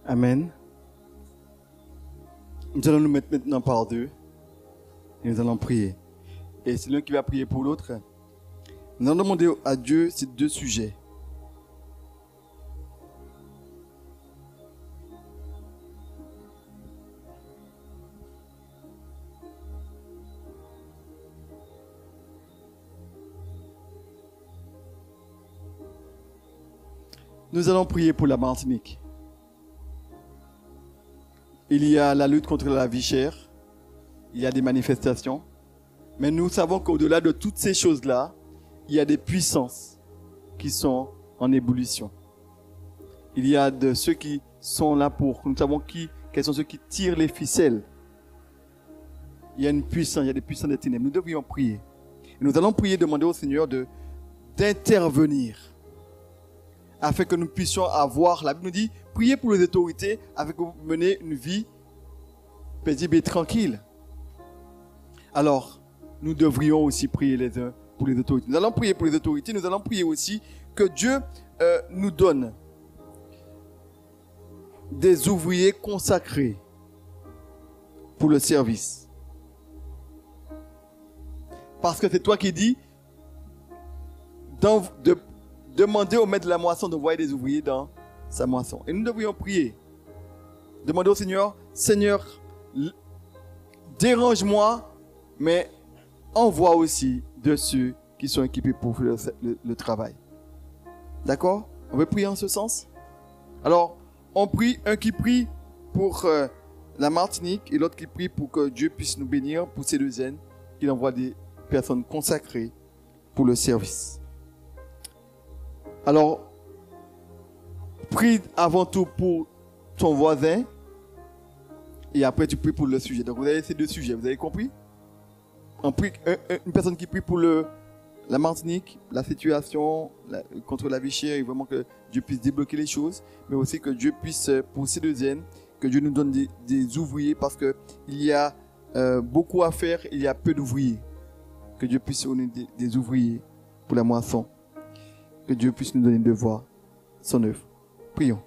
Amen. Nous allons nous mettre maintenant par deux et nous allons prier. Et c'est l'un qui va prier pour l'autre. Nous allons demander à Dieu ces deux sujets. Nous allons prier pour la Martinique. Il y a la lutte contre la vie chère, il y a des manifestations, mais nous savons qu'au-delà de toutes ces choses-là, il y a des puissances qui sont en ébullition. Il y a de ceux qui sont là pour, nous savons quels sont ceux qui tirent les ficelles. Il y a une puissance, il y a des puissances des ténèbres. Nous devrions prier. Et nous allons prier, demander au Seigneur d'intervenir afin que nous puissions avoir, la Bible nous dit, priez pour les autorités afin que vous menez une vie paisible et tranquille. Alors, nous devrions aussi prier les uns pour les autorités. Nous allons prier pour les autorités, nous allons prier aussi que Dieu nous donne des ouvriers consacrés pour le service. Parce que c'est toi qui dis de demander au maître de la moisson d'envoyer des ouvriers dans sa moisson. Et nous devrions prier. Demander au Seigneur, Seigneur, dérange-moi, mais envoie aussi de ceux qui sont équipés pour faire le travail. D'accord? On veut prier en ce sens? Alors, on prie, un qui prie pour la Martinique et l'autre qui prie pour que Dieu puisse nous bénir pour ces deux zen, qu'il envoie des personnes consacrées pour le service. Alors, prie avant tout pour ton voisin et après tu pries pour le sujet. Donc vous avez ces deux sujets, vous avez compris? On prie, une personne qui prie pour la Martinique, la situation contre la vie chère et vraiment que Dieu puisse débloquer les choses, mais aussi que Dieu puisse, pour ces deux zen, que Dieu nous donne des ouvriers parce qu'il y a beaucoup à faire, il y a peu d'ouvriers. Que Dieu puisse nous donner des ouvriers pour la moisson. Que Dieu puisse nous donner de voir son œuvre. Prions.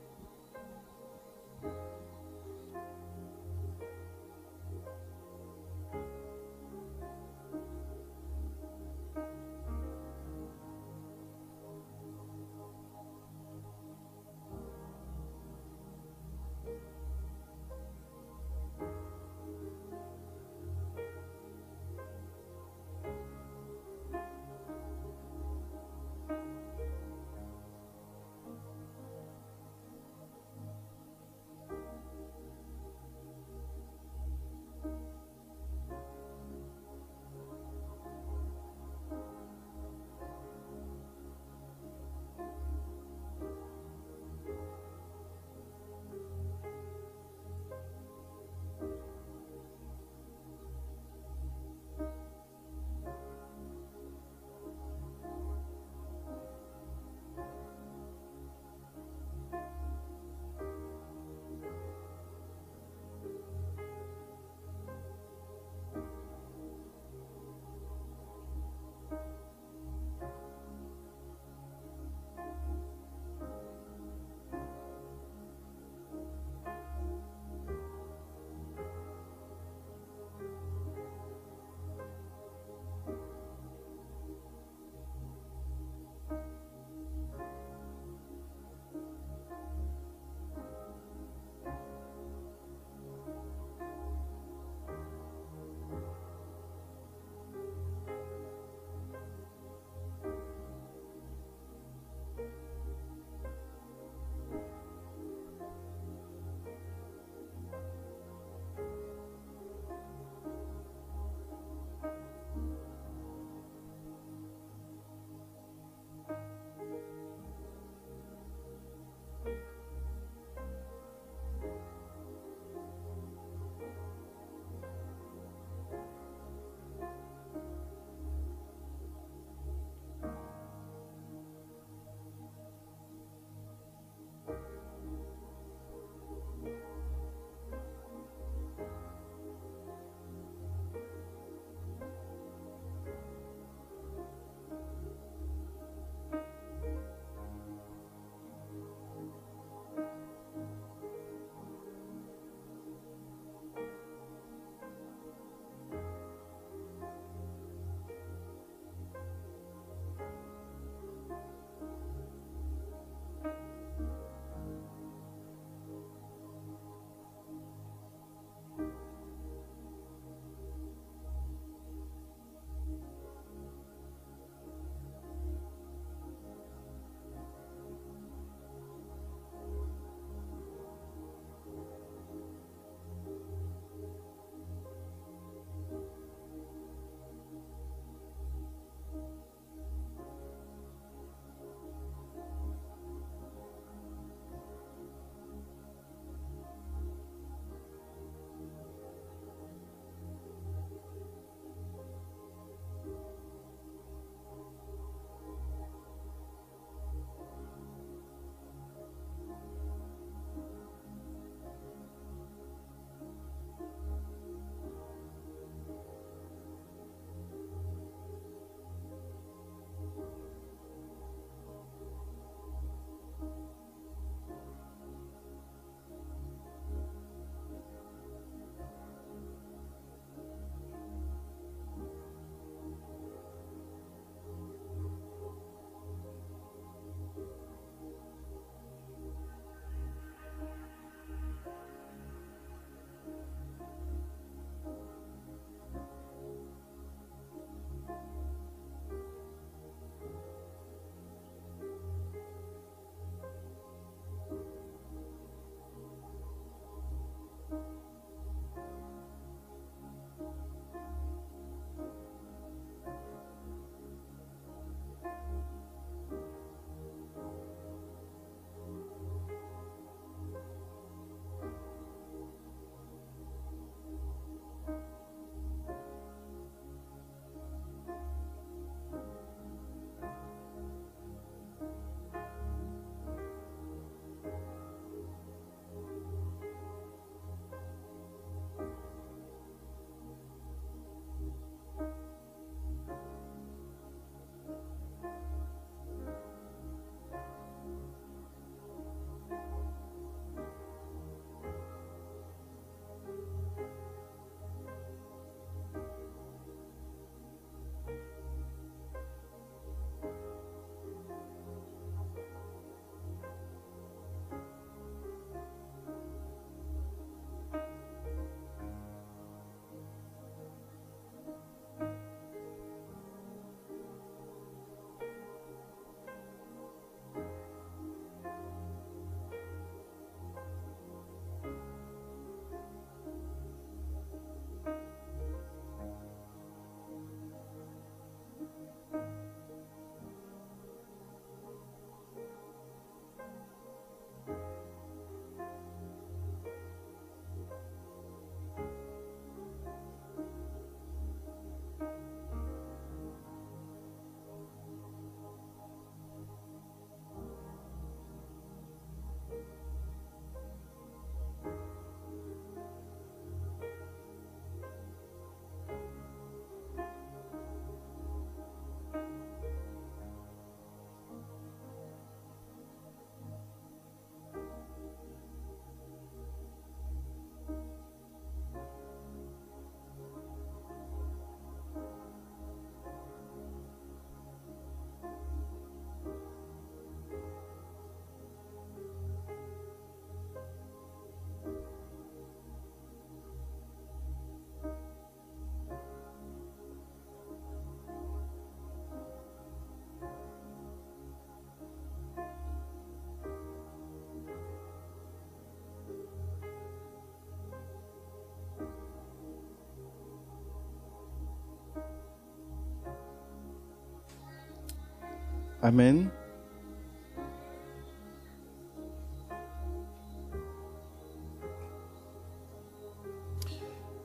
Amen.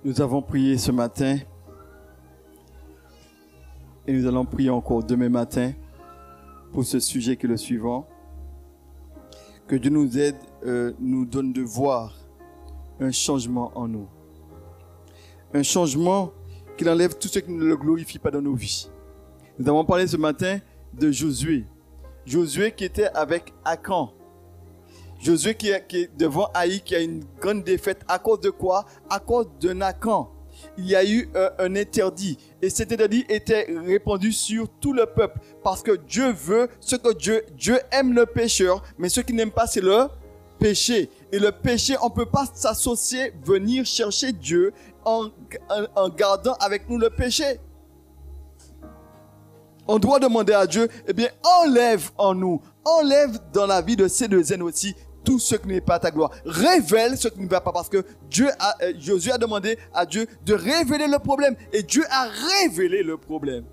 Nous avons prié ce matin et nous allons prier encore demain matin pour ce sujet qui est le suivant. Que Dieu nous aide, nous donne de voir un changement en nous. Un changement qui enlève tout ce qui ne le glorifie pas dans nos vies. Nous avons parlé ce matin de Josué. Josué qui était avec Akan. Josué qui est devant Haï, qui a une grande défaite. À cause de quoi? À cause d'un Akan. Il y a eu un interdit. Et cet interdit était répandu sur tout le peuple. Parce que Dieu veut ce que Dieu aime le pécheur. Mais ce qu'il n'aime pas, c'est le péché. Et le péché, on ne peut pas s'associer, venir chercher Dieu en gardant avec nous le péché. On doit demander à Dieu, eh bien, enlève en nous, enlève dans la vie de ces deux zen aussi tout ce qui n'est pas ta gloire. Révèle ce qui ne va pas, parce que Josué a demandé à Dieu de révéler le problème. Et Dieu a révélé le problème.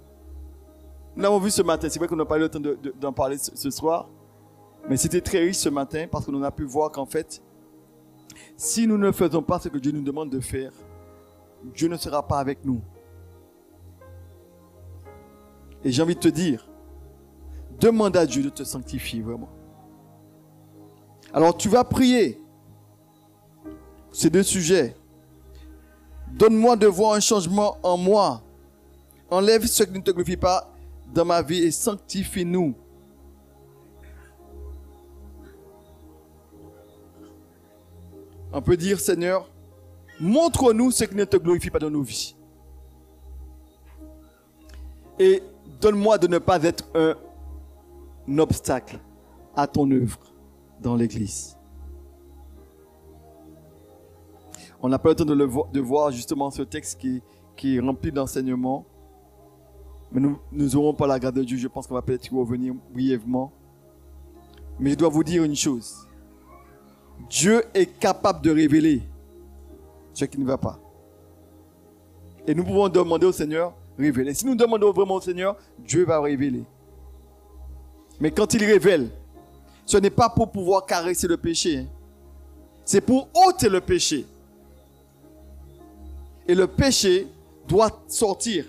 Nous l'avons vu ce matin. C'est vrai qu'on n'a pas eu le temps d'en parler ce soir. Mais c'était très riche ce matin parce qu'on a pu voir qu'en fait, si nous ne faisons pas ce que Dieu nous demande de faire, Dieu ne sera pas avec nous. Et j'ai envie de te dire, demande à Dieu de te sanctifier vraiment. Alors tu vas prier ces deux sujets. Donne-moi de voir un changement en moi. Enlève ce qui ne te glorifie pas dans ma vie et sanctifie-nous. On peut dire, Seigneur, montre-nous ce qui ne te glorifie pas dans nos vies. Et donne-moi de ne pas être un obstacle à ton œuvre dans l'Église. On n'a pas le temps de voir justement ce texte qui est rempli d'enseignements. Mais nous n'aurons pas la grâce de Dieu. Je pense qu'on va peut-être y revenir brièvement. Mais je dois vous dire une chose. Dieu est capable de révéler ce qui ne va pas. Et nous pouvons demander au Seigneur, révéler. Si nous demandons vraiment au Seigneur, Dieu va révéler. Mais quand il révèle, ce n'est pas pour pouvoir caresser le péché. Hein. C'est pour ôter le péché. Et le péché doit sortir.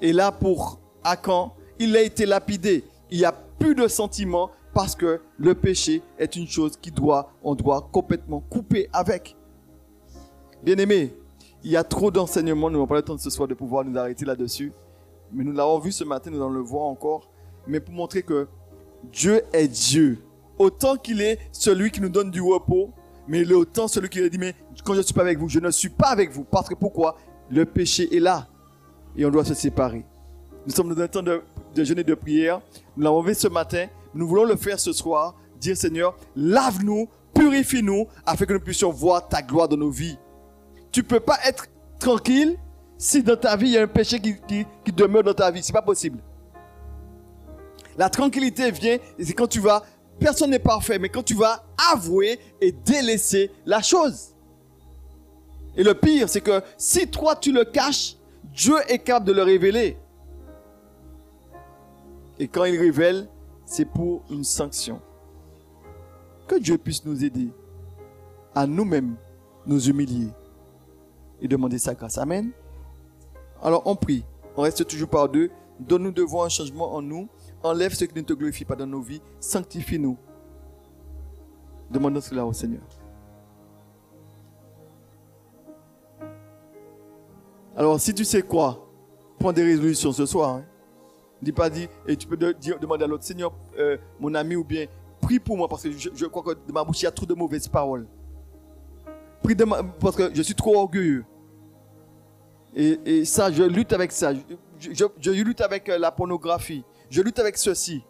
Et là, pour Akan, il a été lapidé. Il n'y a plus de sentiments parce que le péché est une chose on doit complètement couper avec. Bien-aimés, il y a trop d'enseignements. Nous n'avons pas le temps ce soir de pouvoir nous arrêter là-dessus. Mais nous l'avons vu ce matin, nous allons le voir encore. Mais pour montrer que Dieu est Dieu. Autant qu'il est celui qui nous donne du repos, mais il est autant celui qui dit, mais quand je ne suis pas avec vous, je ne suis pas avec vous. Parce que pourquoi? Le péché est là. Et on doit se séparer. Nous sommes dans un temps de jeûne et de prière. Nous l'avons fait ce matin. Nous voulons le faire ce soir. Dire, Seigneur, lave-nous, purifie-nous, afin que nous puissions voir ta gloire dans nos vies. Tu ne peux pas être tranquille si dans ta vie, il y a un péché qui demeure dans ta vie. Ce n'est pas possible. La tranquillité vient, et c'est quand tu vas, personne n'est parfait, mais quand tu vas avouer et délaisser la chose. Et le pire, c'est que si toi tu le caches, Dieu est capable de le révéler. Et quand il révèle, c'est pour une sanction. Que Dieu puisse nous aider à nous-mêmes nous humilier et demander sa grâce. Amen. Alors on prie. On reste toujours par deux. Donne-nous de voir un changement en nous. Enlève ce qui ne te glorifie pas dans nos vies. Sanctifie-nous. Demandons cela au Seigneur. Alors, si tu sais quoi, prends des résolutions ce soir. Hein. Et tu peux demander à l'autre, Seigneur, mon ami, ou bien, prie pour moi, parce que je crois que de ma bouche, il y a trop de mauvaises paroles. Prie parce que je suis trop orgueilleux. Et ça, je lutte avec ça. Je lutte avec la pornographie. Je lutte avec ceci.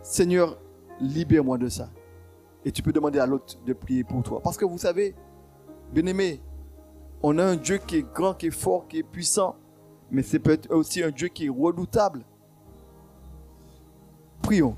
Seigneur, libère-moi de ça. Et tu peux demander à l'autre de prier pour toi. Parce que vous savez, bien-aimés, on a un Dieu qui est grand, qui est fort, qui est puissant. Mais c'est peut-être aussi un Dieu qui est redoutable. Prions.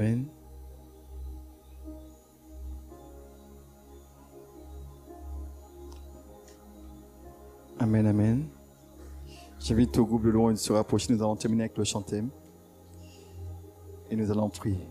Amen. Amen, amen. J'invite au groupe de louange de se rapprocher. Nous allons terminer avec le chantème. Et nous allons prier.